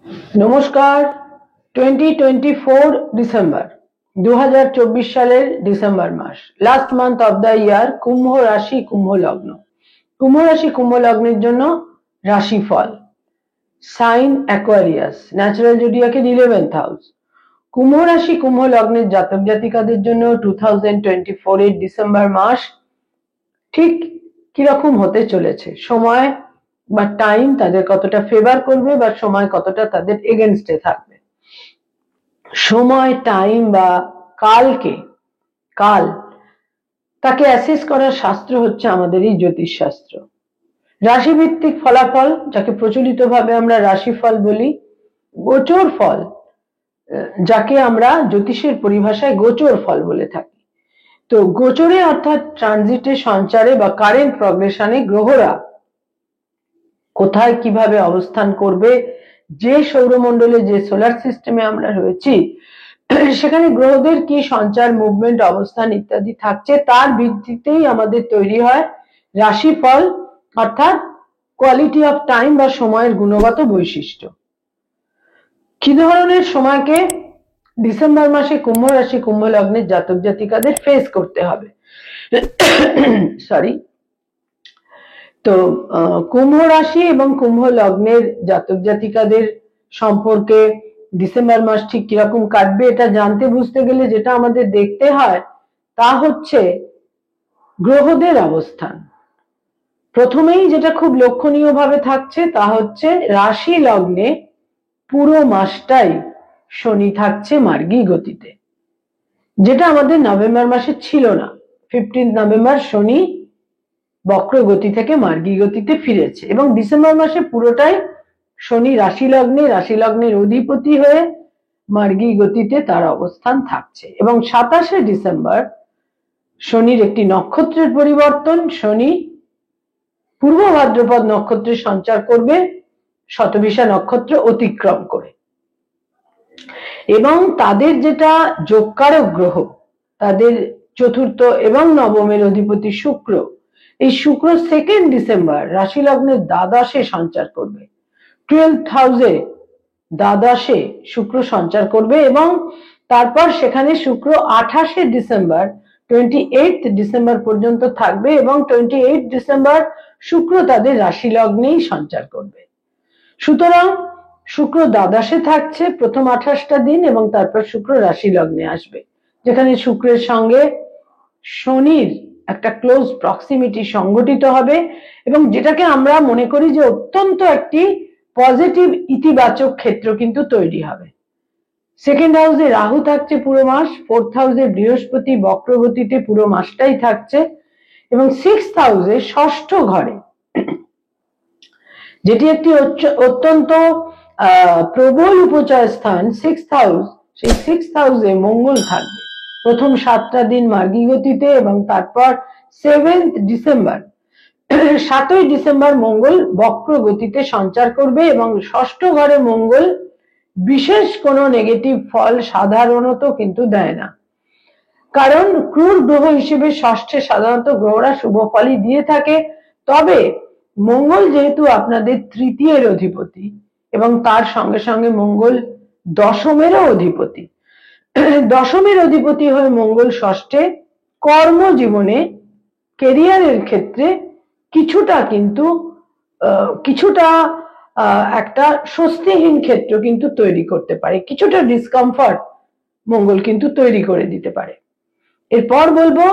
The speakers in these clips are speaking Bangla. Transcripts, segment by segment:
নমস্কার। 2024 ডিসেম্বর 2024 সালের ডিসেম্বর মাস, last month of the year. কুম্ভ রাশি, কুম্ভ লগ্ন। কুম্ভ রাশি, কুম্ভ লগ্নের জন্য রাশিফল। সাইন অ্যাকোয়ারিয়াস, ন্যাচারাল জোডিয়াকের 11th হাউস। কুম্ভ রাশি, কুম্ভ লগ্নের জাতক জাতিকাদের জন্য 2024 এর ডিসেম্বর মাস ঠিক কিরকম হতে চলেছে, সময় বা টাইম তাদের কতটা ফেভার করবে বা সময় কতটা তাদের এগেনস্টে থাকবে। সময়, টাইম বা কাল তাকে অ্যাসেস করার শাস্ত্র হচ্ছে আমাদের এই জ্যোতিষ শাস্ত্র। রাশিভিত্তিক ফলাফল, যাকে প্রচলিতভাবে আমরা রাশিফল বলি, গোচর ফল, যাকে আমরা জ্যোতিষের পরিভাষায় গোচর ফল বলে থাকি। তো গোচরে অর্থাৎ ট্রানজিটে, সঞ্চারে বা কারেন্ট প্রগ্রেশনে গ্রহরা কোথায় কিভাবে অবস্থান করবে, যে সৌরমণ্ডলে, যে সোলার সিস্টেমে আমরা রয়েছি, সেখানে গ্রহদের কি সঞ্চার, মুভমেন্ট, অবস্থান ইত্যাদি থাকছে, তার ভিত্তিতেই আমাদের তৈরি হয় রাশিফল, অর্থাৎ কোয়ালিটি অফ টাইম বা সময়ের গুণগত বৈশিষ্ট্য। কি ধরনের সময়কে ডিসেম্বর মাসে কুম্ভ রাশি, কুম্ভ লগ্নের জাতক জাতিকাদের ফেস করতে হবে। সরি। তো কুম্ভ রাশি এবং কুম্ভ লগ্নের জাতক জাতিকাদের সম্পর্কে ডিসেম্বর মাস ঠিক কিরকম কাটবে, এটা জানতে বুঝতে গেলে যেটা আমাদের দেখতে হয় তা হচ্ছে গ্রহদের অবস্থান। প্রথমেই যেটা খুব লক্ষণীয় ভাবে থাকছে তা হচ্ছে রাশি লগ্নে পুরো মাসটাই শনি থাকছে মার্গী গতিতে, যেটা আমাদের নভেম্বর মাসে ছিল না। 15 নভেম্বর শনি বক্র গতি থেকে মার্গী গতিতে ফিরেছে এবং ডিসেম্বর মাসে পুরোটাই শনি রাশি লগ্নের অধিপতি হয়ে মার্গী গতিতে তার অবস্থান থাকছে। এবং 27শে ডিসেম্বর শনির একটি নক্ষত্রের পরিবর্তন, শনি পূর্ব ভাদ্রপদ নক্ষত্রে সঞ্চার করবে, শতভিষা নক্ষত্র অতিক্রম করে। এবং তাদের যেটা যোগকারক গ্রহ, তাদের চতুর্থ এবং নবমের অধিপতি শুক্র, এই শুক্র 2nd ডিসেম্বর রাশি লগ্নের দ্বাদশে সঞ্চার করবে। 12th হাউসে দ্বাদশে শুক্র সঞ্চার করবে এবং তারপর সেখানে শুক্র 28শে ডিসেম্বর 28th ডিসেম্বর পর্যন্ত থাকবে এবং 28th ডিসেম্বর শুক্র তাদের রাশি লগ্নেই সঞ্চার করবে। সুতরাং শুক্র দ্বাদশে থাকছে প্রথম 28টা দিন এবং তারপর শুক্র রাশি লগ্নে আসবে, যেখানে শুক্রের সঙ্গে শনির একটা ক্লোজ প্রক্সিমিটি সংগঠিত হবে এবং যেটাকে আমরা মনে করি যে অত্যন্ত একটি পজিটিভ, ইতিবাচক ক্ষেত্র কিন্তু তৈরি হবে। 2nd হাউসে রাহু থাকছে পুরো মাস, 4th হাউসে বৃহস্পতি বক্রগতিতে পুরো মাসটাই থাকছে এবং 6th হাউসে, ষষ্ঠ ঘরে, যেটি একটি অত্যন্ত প্রবল উপচয় স্থান, 6th হাউস, সেই 6th হাউসে মঙ্গল থাকবে প্রথম 7টা দিন মার্গী গতিতে এবং তারপর 7th ডিসেম্বর, 7ই ডিসেম্বর মঙ্গল বক্র গতিতে সঞ্চার করবে এবং ষষ্ঠ ঘরে মঙ্গল বিশেষ কোনো নেগেটিভ ফল সাধারণত কিন্তু দেয় না, কারণ ক্রূর গ্রহ হিসেবে ষষ্ঠে সাধারণত গ্রহরা শুভ ফলই দিয়ে থাকে। তবে মঙ্গল যেহেতু আপনাদের তৃতীয়ের অধিপতি এবং তার সঙ্গে সঙ্গে মঙ্গল দশমেরও অধিপতি, দশমের অধিপতি হয়ে মঙ্গল ষষ্ঠে কর্মজীবনে, কেরিয়ারের ক্ষেত্রে কিছুটা একটা স্বস্তিহীন ক্ষেত্র কিন্তু তৈরি করতে পারে, কিছুটা ডিসকমফর্ট মঙ্গল কিন্তু তৈরি করে দিতে পারে। এরপর বলবো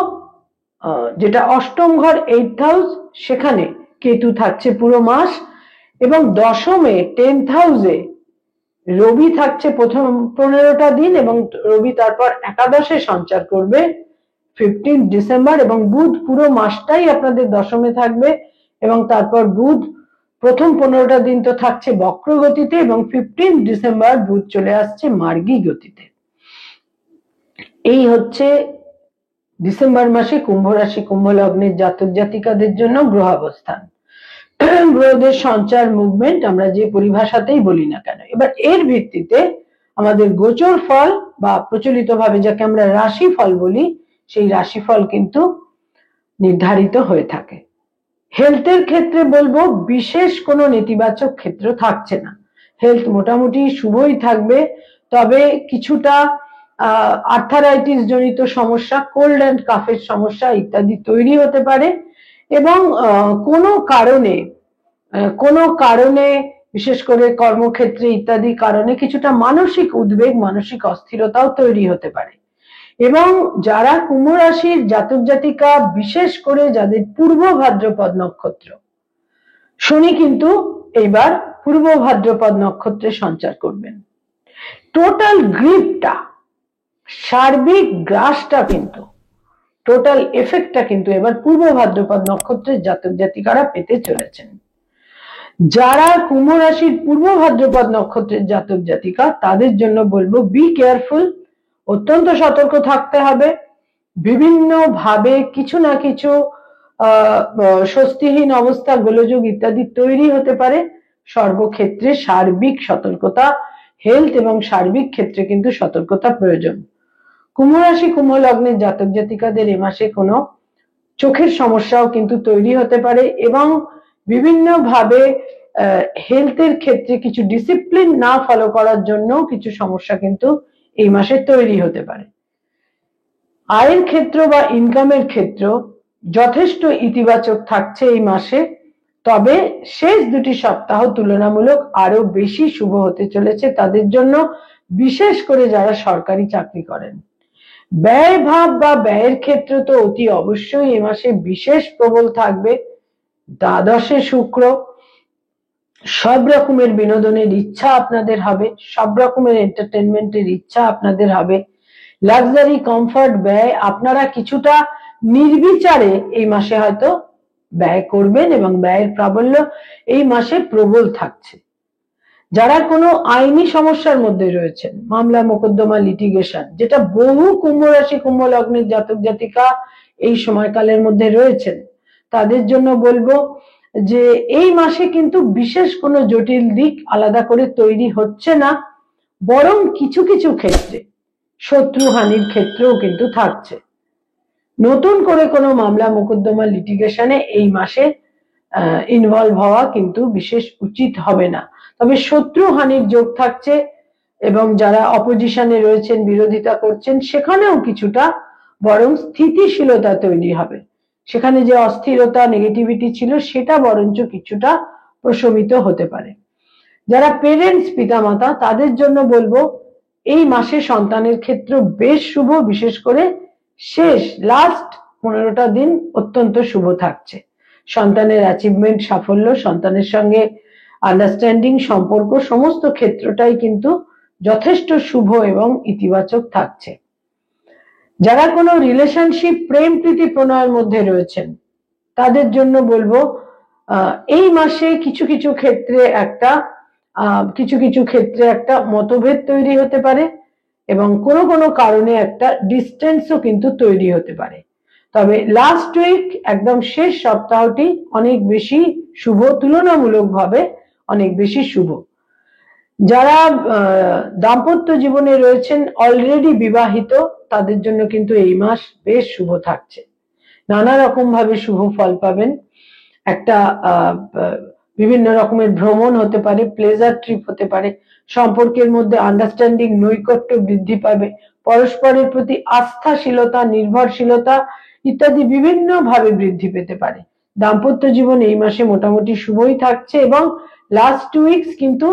যেটা অষ্টম ঘর, 8th হাউস, সেখানে কেতু থাকছে পুরো মাস এবং দশমে 10th হাউসে রবি থাকছে প্রথম 15টা দিন এবং রবি তারপর একাদশে সঞ্চার করবে 15 ডিসেম্বর এবং বুধ পুরো মাসটাই আপনাদের দশমে থাকবে এবং তারপর বুধ প্রথম 15টা দিন তো থাকছে বক্র গতিতে এবং 15 ডিসেম্বর বুধ চলে আসছে মার্গী গতিতে। এই হচ্ছে ডিসেম্বর মাসে কুম্ভ রাশি, কুম্ভ লগ্নের জাতক জাতিকাদের জন্য গ্রহ অবস্থান, গ্রহদের সঞ্চার, মুভমেন্ট, আমরা যে পরিভাষাতেই বলি না কেন। এবার এর ভিত্তিতে আমাদের গোচর ফল বা প্রচলিতভাবে যাকে আমরা রাশিফল বলি, সেই রাশিফল কিন্তু নির্ধারিত হয়ে থাকে। হেলথের ক্ষেত্রে বলবো বিশেষ কোনো নেতিবাচক ক্ষেত্র থাকছে না। হেলথ মোটামুটি শুভই থাকবে, তবে কিছুটা আর্থারাইটিস জনিত সমস্যা, কোল্ড অ্যান্ড কাফের সমস্যা ইত্যাদি তৈরি হতে পারে। এবং কোনো কারণে বিশেষ করে কর্মক্ষেত্রে ইত্যাদি কারণে কিছুটা মানসিক উদ্বেগ, মানসিক অস্থিরতাও তৈরি হতে পারে। এবং যারা কুম্ভ রাশির জাতক জাতিকা, বিশেষ করে যাদের পূর্ব ভাদ্রপদ নক্ষত্র, শনি কিন্তু এইবার পূর্ব ভাদ্রপদ নক্ষত্রে সঞ্চার করবেন। টোটাল গ্রিপটা, সার্বিক গ্রাসটা কিন্তু, টোটাল এফেক্টটা কিন্তু এবার পূর্ব ভাদ্রপদ নক্ষত্রের জাতক জাতিকারা পেতে চলেছেন। যারা কুম্ভ রাশির পূর্ব ভাদ্রপদ নক্ষত্রের জাতক জাতিকা, তাদের জন্য বলবো বি কেয়ারফুল, অত্যন্ত সতর্ক থাকতে হবে। বিভিন্ন ভাবে কিছু না কিছু স্বস্তিহীন অবস্থা, গোলযোগ ইত্যাদি তৈরি হতে পারে। সর্বক্ষেত্রে সার্বিক সতর্কতা, হেলথ এবং সার্বিক ক্ষেত্রে কিন্তু সতর্কতা প্রয়োজন। কুম্ভ রাশি কুম্ভ লগ্নের জাতক জাতিকাদের এ মাসে কোনো চোখের সমস্যাও কিন্তু তৈরি হতে পারে, এবং বিভিন্ন ভাবে হেলথের ক্ষেত্রে কিছু ডিসিপ্লিন না ফলো করার জন্য কিছু সমস্যা কিন্তু এই মাসে তৈরি হতে পারে। আয়ের ক্ষেত্র বা ইনকামের ক্ষেত্র যথেষ্ট ইতিবাচক থাকছে এই মাসে, তবে শেষ দুটি সপ্তাহ তুলনামূলক আরো বেশি শুভ হতে চলেছে তাদের জন্য, বিশেষ করে যারা সরকারি চাকরি করেন। ব্যয় ভাব বা ব্যয়ের ক্ষেত্র তো অতি অবশ্যই এ মাসে বিশেষ প্রবল থাকবে। দ্বাদশে শুক্র, সব রকমের বিনোদনের ইচ্ছা আপনাদের হবে, সব রকমের এন্টারটেনমেন্টের ইচ্ছা আপনাদের হবে। লাক্সারি, কমফর্ট, ব্যয় আপনারা কিছুটা নির্বিচারে এই মাসে হয়তো ব্যয় করবেন, এবং ব্যয়ের প্রাবল্য এই মাসে প্রবল থাকছে। যারা কোনো আইনি সমস্যার মধ্যে রয়েছেন, মামলা মোকদ্দমা লিটিগেশন, যেটা বহু কুম্ভ রাশি কুম্ভ লগ্নের জাতক জাতিকা এই সময়কালের মধ্যে রয়েছেন, তাদের জন্য বলবো যে এই মাসে কিন্তু বিশেষ কোনো জটিল দিক আলাদা করে তৈরি হচ্ছে না, বরং কিছু কিছু ক্ষেত্রে শত্রুহানির ক্ষেত্রেও কিন্তু থাকছে। নতুন করে কোনো মামলা মোকদ্দমা লিটিগেশনে এই মাসে ইনভলভ হওয়া কিন্তু বিশেষ উচিত হবে না, তবে শত্রুহানির যোগ থাকছে। এবং যারা অপোজিশনে রয়েছেন, বিরোধিতা করছেন, সেখানেও কিছুটা বরং স্থিতিশীলতা তৈরি হবে। সেখানে যে অস্থিরতা, নেগেটিভিটি ছিল, সেটা বরঞ্চ কিছুটা প্রশমিত হতে পারে। যারা পেরেন্টস, পিতামাতা, তাদের জন্য বলবো এই মাসে সন্তানের ক্ষেত্র বেশ শুভ, বিশেষ করে শেষ লাস্ট 15টা দিন অত্যন্ত শুভ থাকছে। সন্তানের অ্যাচিভমেন্ট, সাফল্য, সন্তানের সঙ্গে আন্ডারস্ট্যান্ডিং, সম্পর্ক, সমস্ত ক্ষেত্রটাই কিন্তু যথেষ্ট শুভ এবং ইতিবাচক থাকছে। যারা কোনো রিলেশনশিপ, প্রেম প্রীতি প্রণয়ের মধ্যে রয়েছেন, তাদের জন্য বলবো এই মাসে কিছু কিছু ক্ষেত্রে একটা মতভেদ তৈরি হতে পারে, এবং কোনো কোনো কারণে একটা ডিস্টেন্সও কিন্তু তৈরি হতে পারে। তবে লাস্ট উইক, একদম শেষ সপ্তাহটি অনেক বেশি শুভ, তুলনামূলকভাবে অনেক বেশি শুভ। যারা দাম্পত্য জীবনে রয়েছেন, অলরেডি বিবাহিত, তাদের জন্য কিন্তু এই মাস বেশ শুভ থাকছে। নানা রকম ভাবে শুভ ফল পাবেন। একটা বিভিন্ন রকমের ভ্রমণ হতে পারে, প্লেজার ট্রিপ হতে পারে, সম্পর্কের মধ্যে আন্ডারস্ট্যান্ডিং, নৈকট্য বৃদ্ধি পাবে, পরস্পরের প্রতি আস্থাশীলতা, নির্ভরশীলতা ইত্যাদি বিভিন্ন ভাবে বৃদ্ধি পেতে পারে। দাম্পত্য জীবন এই মাসে মোটামুটি শুভই থাকছে, এবং লাস্ট উইকস কিন্তু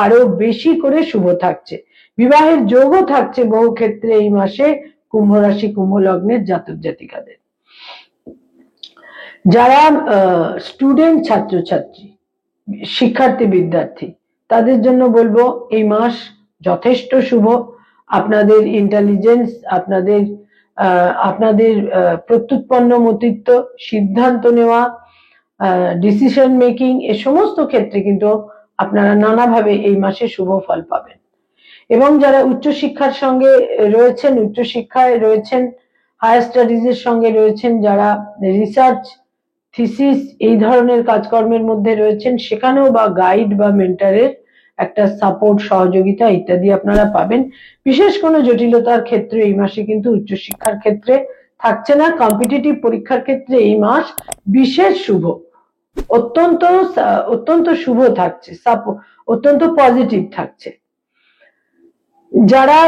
আরো বেশি করে শুভ থাকছে। বিবাহের যোগও থাকছে বহু ক্ষেত্রে এই মাসে কুম্ভ রাশি কুম্ভ লগ্নের জাতক জাতিকাদের। যারা স্টুডেন্ট, ছাত্রছাত্রী, শিক্ষার্থী, বিদ্যার্থী, তাদের জন্য বলবো এই মাস যথেষ্ট শুভ। আপনাদের ইন্টেলিজেন্স, আপনাদের প্রত্যুৎপন্ন মতিত্ব, সিদ্ধান্ত নেওয়া, ডিসিশন মেকিং, এ সমস্ত ক্ষেত্রে কিন্তু আপনারা নানাভাবে এই মাসে শুভ ফল পাবেন। এবং যারা উচ্চশিক্ষার সঙ্গে রয়েছেন, উচ্চশিক্ষায় রয়েছেন, হায়ার স্টাডিজ এর সঙ্গে রয়েছেন, যারা রিসার্চ, থিসিস এই ধরনের কাজকর্মের মধ্যে রয়েছেন, সেখানেও বা গাইড বা মেন্টরের একটা সাপোর্ট, সহযোগিতা ইত্যাদি আপনারা পাবেন। বিশেষ কোনো জটিলতার ক্ষেত্রে এই মাসে কিন্তু উচ্চশিক্ষার ক্ষেত্রে থাকছে না। কম্পিটিটিভ পরীক্ষার ক্ষেত্রে এই মাস বিশেষ শুভ। অত্যন্ত অত্যন্ত শুভ থাকছে, অত্যন্ত পজিটিভ থাকছে। যারা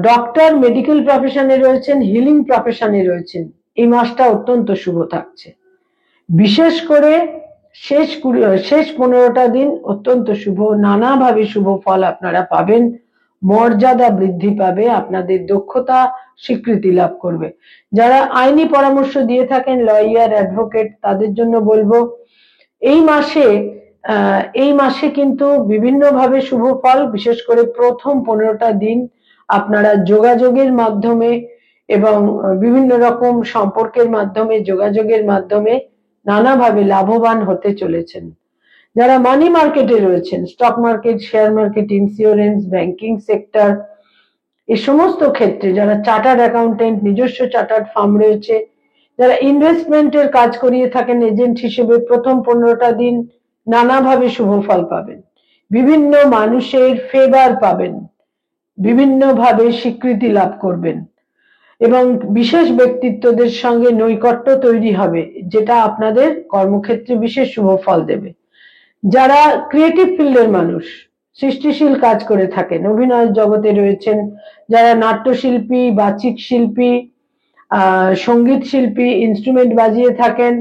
ডক্টর, মেডিকেল প্রফেশনে রয়েছেন, হিলিং প্রফেশনে রয়েছেন, এই মাসটা অত্যন্ত শুভ থাকছে। বিশেষ করে শেষ 15টা দিন অত্যন্ত শুভ, নানাভাবে শুভ ফল আপনারা পাবেন, মর্যাদা বৃদ্ধি পাবে, আপনাদের দক্ষতা স্বীকৃতি লাভ করবে। যারা আইনি পরামর্শ দিয়ে থাকেন, লয়ার, অ্যাডভোকেট, তাদের জন্য বলবো এই মাসে কিন্তু বিভিন্নভাবে শুভ ফল, বিশেষ করে প্রথম 15টা দিন আপনারা যোগাযোগের মাধ্যমে এবং বিভিন্ন রকম সম্পর্কের মাধ্যমে, যোগাযোগের মাধ্যমে নানাভাবে লাভবান হতে চলেছেন। যারা মানি মার্কেটে রয়েছেন, stock market, share market, insurance, banking sector, এই সমস্ত ক্ষেত্রে যারা চার্টার্ড অ্যাকাউন্টেন্ট, নিজস্ব চার্টার্ড ফার্ম রয়েছে, যারা ইনভেস্টমেন্টের কাজ করিয়ে থাকেন এজেন্ট হিসেবে, প্রথম 15টা দিন নানাভাবে শুভ ফল পাবেন, বিভিন্ন মানুষের ফেভার পাবেন, বিভিন্নভাবে স্বীকৃতি লাভ করবেন এবং বিশেষ ব্যক্তিত্বদের সঙ্গে নৈকট্য তৈরি হবে, যেটা আপনাদের কর্মক্ষেত্রে বিশেষ শুভ ফল দেবে। যারা ক্রিয়েটিভ ফিল্ডের মানুষ, সৃষ্টিশীল কাজ করে থাকেন, অভিনয় জগতে রয়েছেন, যারা নাট্যশিল্পী, বাচিক শিল্পী, সঙ্গীত শিল্পী, ইনস্ট্রুমেন্ট বাজিয়ে থাকেন,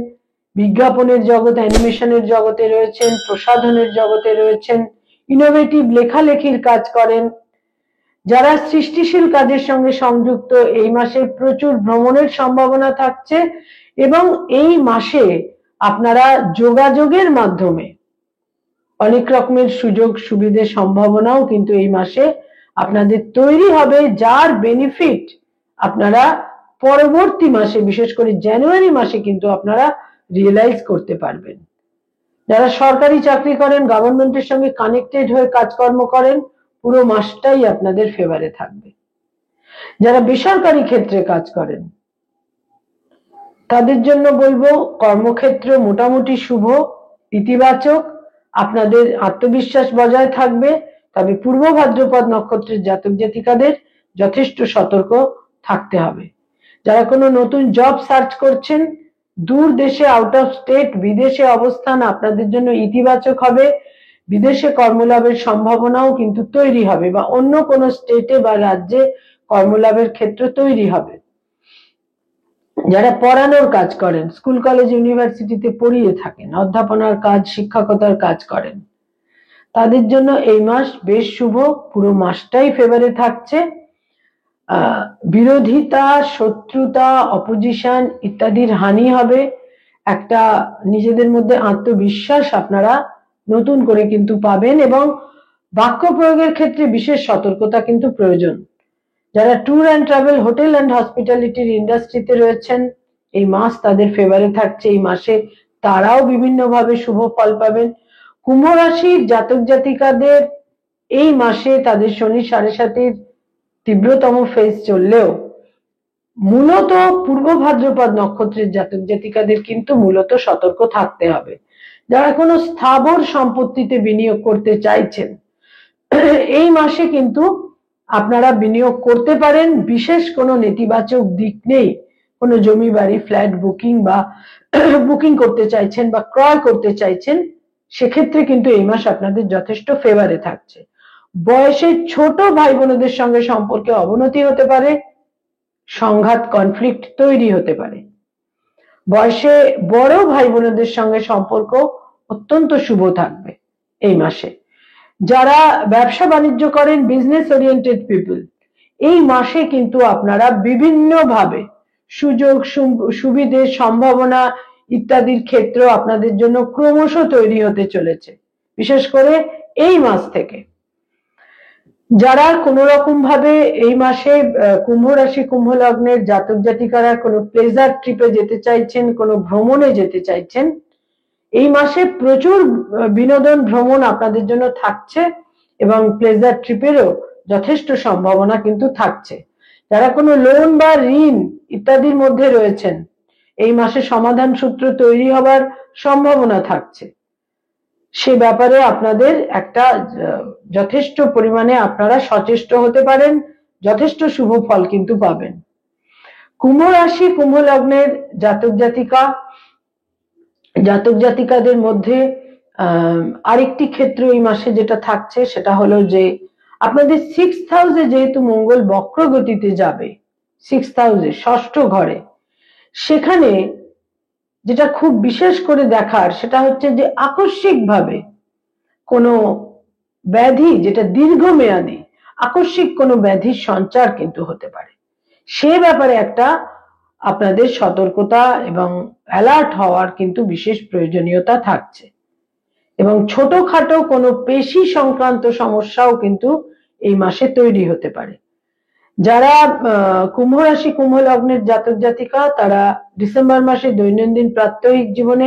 বিজ্ঞাপনের জগৎ, অ্যানিমেশনের জগতে রয়েছেন, প্রসাধনের জগতে রয়েছেন, ইনোভেটিভ লেখালেখির কাজ করেন, যারা সৃষ্টিশীল কাজের সঙ্গে সংযুক্ত, এই মাসে প্রচুর ভ্রমণের সম্ভাবনা থাকছে এবং এই মাসে আপনারা যোগাযোগের মাধ্যমে অনেক রকমের সুযোগ সুবিধে সম্ভাবনাও কিন্তু এই মাসে আপনাদের তৈরি হবে, যার বেনিফিট আপনারা পরবর্তী মাসে, বিশেষ করে জানুয়ারি মাসে কিন্তু আপনারা রিয়েলাইজ করতে পারবেন। যারা সরকারি চাকরি করেন, গভর্নমেন্টের সঙ্গে কানেক্টেড হয়ে কাজকর্ম করেন, পুরো মাসটাই আপনাদের ফেভারে থাকবে। যারা বেসরকারি ক্ষেত্রে কাজ করেন তাদের জন্য বলবো কর্মক্ষেত্র মোটামুটি শুভ, ইতিবাচক, আপনাদের আত্মবিশ্বাস বজায় থাকবে। তবে পূর্ব ভাদ্রপদ নক্ষত্রের জাতক জাতিকাদের যথেষ্ট সতর্ক থাকতে হবে। যারা কোনো নতুন জব সার্চ করছেন, দূর দেশে, আউট অফ স্টেট, বিদেশে অবস্থান আপনাদের জন্য ইতিবাচক হবে, বিদেশে কর্মলাভের সম্ভাবনাও কিন্তু তৈরি হবে বা অন্য কোনো স্টেটে বা রাজ্যে কর্মলাভের ক্ষেত্র তৈরি হবে। যারা পড়ানোর কাজ করেন, স্কুল কলেজ ইউনিভার্সিটিতে পড়িয়ে থাকেন, অধ্যাপনার কাজ, শিক্ষকতার কাজ করেন, তাদের জন্য এই মাস বেশ শুভ, পুরো মাসটাই ফেভারে থাকছে। বিরোধিতা, শত্রুতা, অপোজিশন ইত্যাদির হানি হবে, একটা নিজেদের মধ্যে আত্মবিশ্বাস আপনারা নতুন করে কিন্তু পাবেন এবং বাক্য প্রয়োগের ক্ষেত্রে বিশেষ সতর্কতা কিন্তু প্রয়োজন। যারা tour and travel, hotel and হসপিটালিটির ইন্ডাস্ট্রিতে রয়েছেন, এই মাস তাদের ফেভারে থাকছে। এই মাসে তারাও বিভিন্নভাবে শুভ ফল পাবেন। কুম্ভ রাশির জাতক জাতিকাদের এই মাসে তাদের শনি 7.5 তীব্রতম ফেজ চললেও মূলত পূর্ব ভাদ্রপদ নক্ষত্রের জাতক জাতিকাদের কিন্তু মূলত সতর্ক থাকতে হবে। যারা কোনো স্থাবর সম্পত্তিতে বিনিয়োগ করতে চাইছেন, এই মাসে কিন্তু আপনারা বিনিয়োগ করতে পারেন, বিশেষ কোনো নেতিবাচক দিক নেই। কোনো জমি বাড়ি, ফ্ল্যাট বুকিং করতে চাইছেন বা ক্রয় করতে চাইছেন, সেক্ষেত্রে কিন্তু এই মাস আপনাদের যথেষ্ট ফেভারে থাকছে। বয়সে ছোট ভাই বোনদের সঙ্গে সম্পর্কে অবনতি হতে পারে, সংঘাত, কনফ্লিক্ট তৈরি হতে পারে। বয়সে বড় ভাই বোনদের সঙ্গে সম্পর্ক অত্যন্ত শুভ থাকবে এই মাসে। যারা ব্যবসা বাণিজ্য করেন, বিজনেস ওরিয়েন্টেড পিপল, এই মাসে কিন্তু আপনারা বিভিন্নভাবে সুযোগ সুবিধে, সম্ভাবনা ইত্যাদির ক্ষেত্র আপনাদের জন্য ক্রমশ তৈরি হতে চলেছে, বিশেষ করে এই মাস থেকে। যারা কোনো রকম ভাবে এই মাসে কুম্ভ রাশি, কুম্ভ লগ্নের জাতক জাতিকারা কোনো প্লেজার ট্রিপে যেতে চাইছেন, কোনো ভ্রমণে যেতে চাইছেন, এই মাসে প্রচুর বিনোদন ভ্রমণ আপনাদের জন্য থাকছে এবং প্লেজার ট্রিপেরও যথেষ্ট সম্ভাবনা কিন্তু থাকছে। যারা কোনো লোন বা ঋণ ইত্যাদির মধ্যে রয়েছেন, এই মাসে সমাধান সূত্র তৈরি হবার সম্ভাবনা থাকছে। সে ব্যাপারে আপনাদের একটা যথেষ্ট পরিমাণে আপনারা সচেষ্ট হতে পারেন, যথেষ্ট শুভ ফল কিন্তু পাবেন। কুম্ভ রাশি, কুম্ভ লগ্নের জাতক জাতিকা জাতক জাতিকাদের মধ্যে আরেকটি ক্ষেত্র এই মাসে যেটা থাকছে সেটা হলো যে আপনাদের 6th হাউসে যেহেতু মঙ্গল বক্র গতিতে যাবে, 6th হাউসে ষষ্ঠ ঘরে, সেখানে যেটা খুব বিশেষ করে দেখার সেটা হচ্ছে যে আকস্মিকভাবে কোনো ব্যাধি, যেটা দীর্ঘমেয়াদী আকস্মিক কোনো ব্যাধির সঞ্চার কিন্তু হতে পারে। সে ব্যাপারে একটা আপনাদের সতর্কতা এবং অ্যালার্ট হওয়ার কিন্তু বিশেষ প্রয়োজনীয়তা থাকছে। এবং ছোটখাটো কোনো পেশি সংক্রান্ত সমস্যাও কিন্তু এই মাসে তৈরি হতে পারে। যারা কুম্ভ রাশি কুম্ভ লগ্নের জাতক জাতিকা, তারা ডিসেম্বর মাসে দৈনন্দিন প্রাত্যহিক জীবনে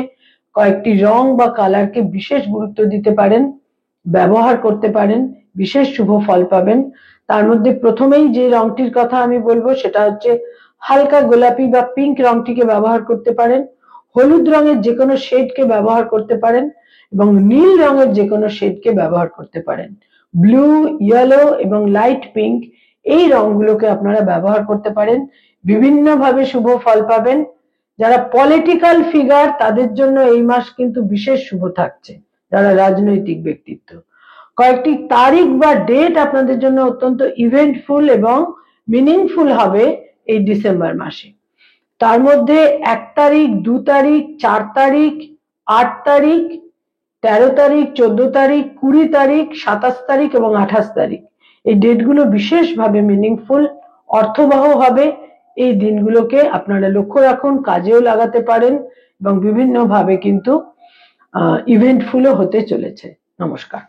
কয়েকটি রং বা কালারকে বিশেষ গুরুত্ব দিতে পারেন, ব্যবহার করতে পারেন, বিশেষ শুভ ফল পাবেন। তার মধ্যে প্রথমেই যে রংটির কথা আমি বলবো সেটা হচ্ছে হালকা গোলাপি বা পিঙ্ক রংটিকে ব্যবহার করতে পারেন, হলুদ রঙের যে কোনো শেডকে ব্যবহার করতে পারেন এবং নীল রঙের যে কোনো শেডকে ব্যবহার করতে পারেন। ব্লু, ইয়েলো এবং লাইট পিঙ্ক এই রংগুলোকে আপনারা ব্যবহার করতে পারেন, বিভিন্নভাবে শুভ ফল পাবেন। যারা পলিটিক্যাল ফিগার তাদের জন্য এই মাস কিন্তু বিশেষ শুভ থাকছে। যারা রাজনৈতিক ব্যক্তিত্ব, কয়েকটি তারিখ বা ডেট আপনাদের জন্য অত্যন্ত ইভেন্টফুল এবং মিনিংফুল হবে এই ডিসেম্বর মাসে। তার মধ্যে 1 তারিখ, 2 তারিখ, 4 তারিখ, 8 তারিখ, 13 তারিখ, 14 তারিখ, 20 তারিখ, 27 তারিখ এবং 28 তারিখ এই ডেটগুলো বিশেষভাবে মিনিংফুল, অর্থবহ হবে। এই দিনগুলোকে আপনারা লক্ষ্য রাখুন, কাজেও লাগাতে পারেন এবং বিভিন্নভাবে কিন্তু ইভেন্টফুলও হতে চলেছে। নমস্কার।